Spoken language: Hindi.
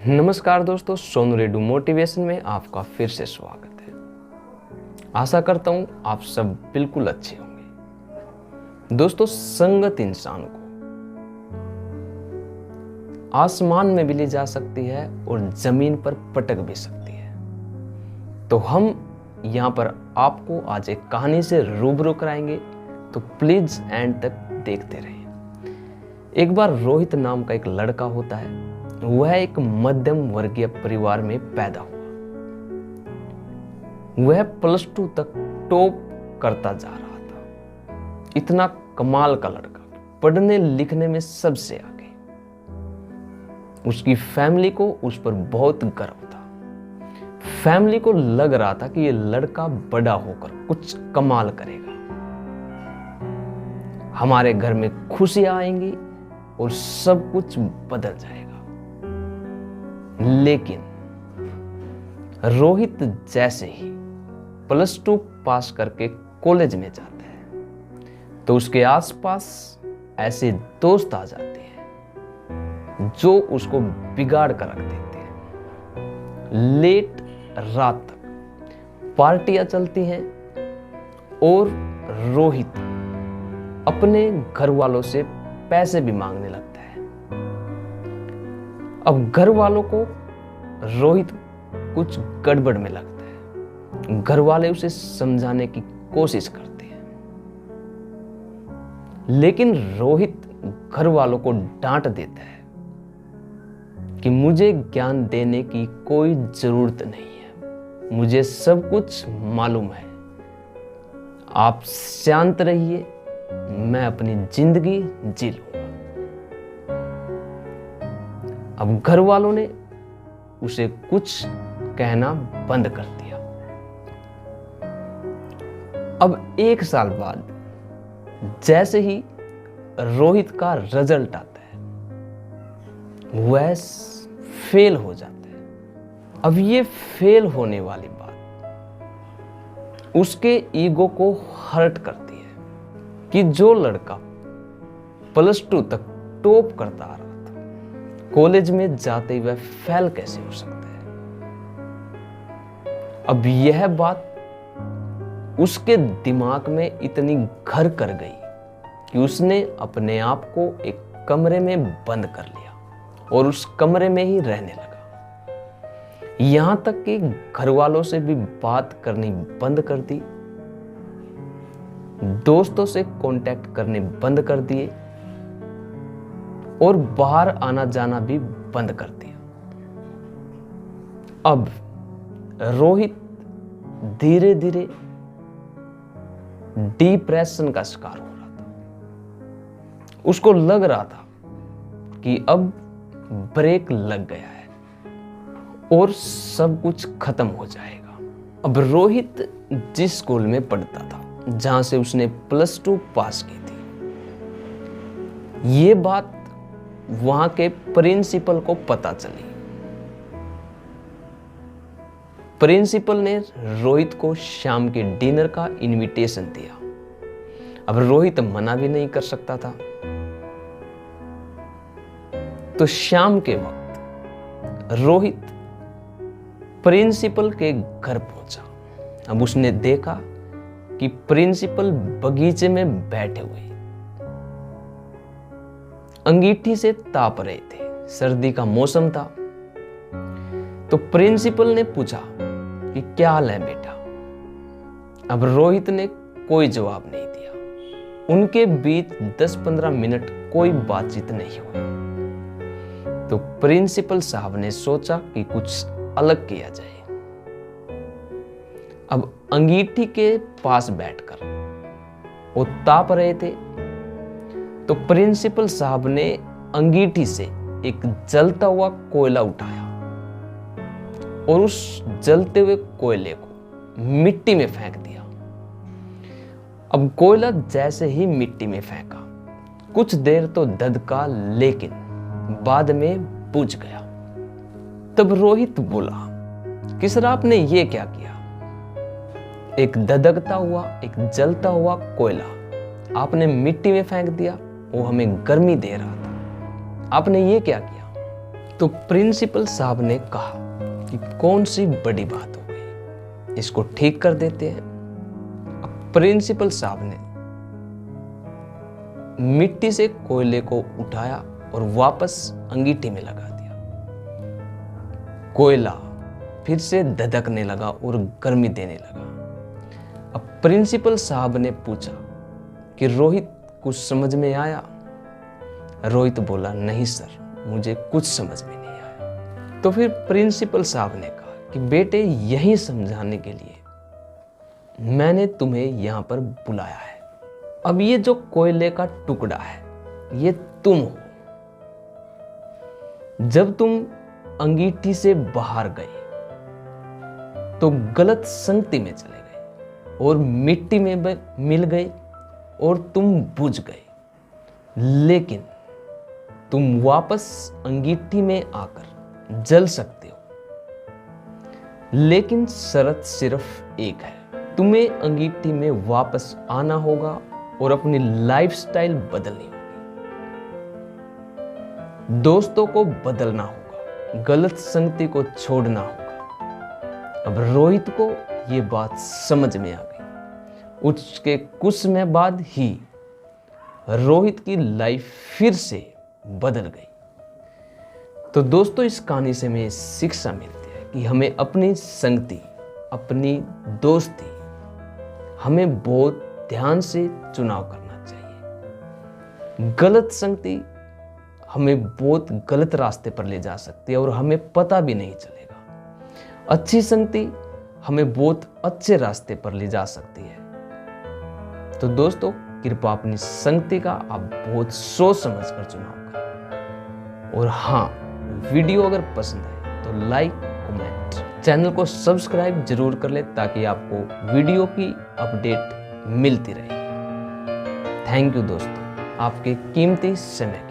नमस्कार दोस्तों, सोनू रेडू मोटिवेशन में आपका फिर से स्वागत है। आशा करता हूं आप सब बिल्कुल अच्छे होंगे। दोस्तों, संगत इंसान को आसमान में भी ले जा सकती है और जमीन पर पटक भी सकती है। तो हम यहां पर आपको आज एक कहानी से रूबरू कराएंगे, तो प्लीज एंड तक देखते रहिए। एक बार रोहित नाम का एक लड़का होता है। वह एक मध्यम वर्गीय परिवार में पैदा हुआ। वह +2 तक टॉप करता जा रहा था। इतना कमाल का लड़का, पढ़ने लिखने में सबसे आगे। उसकी फैमिली को उस पर बहुत गर्व था। फैमिली को लग रहा था कि यह लड़का बड़ा होकर कुछ कमाल करेगा, हमारे घर में खुशियां आएंगी और सब कुछ बदल जाएगा। लेकिन रोहित जैसे ही +2 पास करके कॉलेज में जाता है तो उसके आसपास ऐसे दोस्त आ जाते हैं जो उसको बिगाड़ कर रख देते हैं। लेट रात तक पार्टियां चलती हैं और रोहित अपने घर वालों से पैसे भी मांगने लगता है। अब घर वालों को रोहित कुछ गड़बड़ में लगता है। घर वाले उसे समझाने की कोशिश करते हैं, लेकिन रोहित घर वालों को डांट देता है कि मुझे ज्ञान देने की कोई जरूरत नहीं है, मुझे सब कुछ मालूम है, आप शांत रहिए, मैं अपनी जिंदगी जी लूंगा। अब घर वालों ने उसे कुछ कहना बंद कर दिया। अब 1 साल बाद जैसे ही रोहित का रिजल्ट आता है, वह फेल हो जाता है। अब ये फेल होने वाली बात उसके ईगो को हर्ट करती है कि जो लड़का +2 तक टॉप करता आ रहा था, कॉलेज में जाते ही वह फेल कैसे हो सकता है। अब यह बात उसके दिमाग में इतनी घर कर गई कि उसने अपने आप को एक कमरे में बंद कर लिया और उस कमरे में ही रहने लगा। यहां तक कि घर वालों से भी बात करनी बंद कर दी, दोस्तों से कांटेक्ट करने बंद कर दिए और बाहर आना जाना भी बंद कर दिया। अब रोहित धीरे धीरे डिप्रेशन का शिकार हो रहा था। उसको लग रहा था कि अब ब्रेक लग गया है और सब कुछ खत्म हो जाएगा। अब रोहित जिस स्कूल में पढ़ता था, जहां से उसने +2 पास की थी, ये बात वहां के प्रिंसिपल को पता चली। प्रिंसिपल ने रोहित को शाम के डिनर का इनविटेशन दिया। अब रोहित मना भी नहीं कर सकता था। तो शाम के वक्त रोहित प्रिंसिपल के घर पहुंचा। अब उसने देखा कि प्रिंसिपल बगीचे में बैठे हुए अंगीठी से ताप रहे थे। सर्दी का मौसम था। तो प्रिंसिपल ने पूछा कि क्या हाल है बेटा। अब रोहित ने कोई जवाब नहीं दिया। उनके बीच 10-15 मिनट कोई बातचीत नहीं हुई। तो प्रिंसिपल साहब ने सोचा कि कुछ अलग किया जाए। अब अंगीठी के पास बैठकर वो ताप रहे थे, तो प्रिंसिपल साहब ने अंगीठी से एक जलता हुआ कोयला उठाया और उस जलते हुए कोयले को मिट्टी में फेंक दिया। अब कोयला जैसे ही मिट्टी में फेंका, कुछ देर तो धधका, लेकिन बाद में बुझ गया। तब रोहित बोला कि सर, आपने ये क्या किया? एक धधकता हुआ, एक जलता हुआ कोयला आपने मिट्टी में फेंक दिया, वो हमें गर्मी दे रहा था, आपने ये क्या किया? तो प्रिंसिपल साहब ने कहा कि कौन सी बड़ी बात हो गई, इसको ठीक कर देते हैं। अब प्रिंसिपल साहब ने मिट्टी से कोयले को उठाया और वापस अंगीठी में लगा दिया। कोयला फिर से धधकने लगा और गर्मी देने लगा। अब प्रिंसिपल साहब ने पूछा कि रोहित कुछ समझ में आया? रोहित बोला, नहीं सर, मुझे कुछ समझ में नहीं आया। तो फिर प्रिंसिपल साहब ने कहा कि बेटे, यही समझाने के लिए मैंने तुम्हें यहां पर बुलाया है। अब ये जो कोयले का टुकड़ा है, ये तुम हो। जब तुम अंगीठी से बाहर गए तो गलत संगति में चले गए और मिट्टी में मिल गए और तुम बुझ गए, लेकिन तुम वापस अंगीठी में आकर जल सकते हो। लेकिन शर्त सिर्फ एक है, तुम्हें अंगीठी में वापस आना होगा और अपनी लाइफस्टाइल बदलनी होगी। दोस्तों को बदलना होगा, गलत संगति को छोड़ना होगा। अब रोहित को ये बात समझ में आ गई। उसके कुछ समय बाद ही रोहित की लाइफ फिर से बदल गई। तो दोस्तों, इस कहानी से हमें शिक्षा मिलती है कि हमें अपनी संगति, अपनी दोस्ती, हमें बहुत ध्यान से चुनाव करना चाहिए। गलत संगति हमें बहुत गलत रास्ते पर ले जा सकती है और हमें पता भी नहीं चलेगा। अच्छी संगति हमें बहुत अच्छे रास्ते पर ले जा सकती है। तो दोस्तों, कृपया अपनी संगति का आप बहुत सोच समझ कर चुनाव करें। और हाँ, वीडियो अगर पसंद आए तो लाइक, कमेंट, चैनल को सब्सक्राइब जरूर कर ले ताकि आपको वीडियो की अपडेट मिलती रहे। थैंक यू दोस्तों, आपके कीमती समय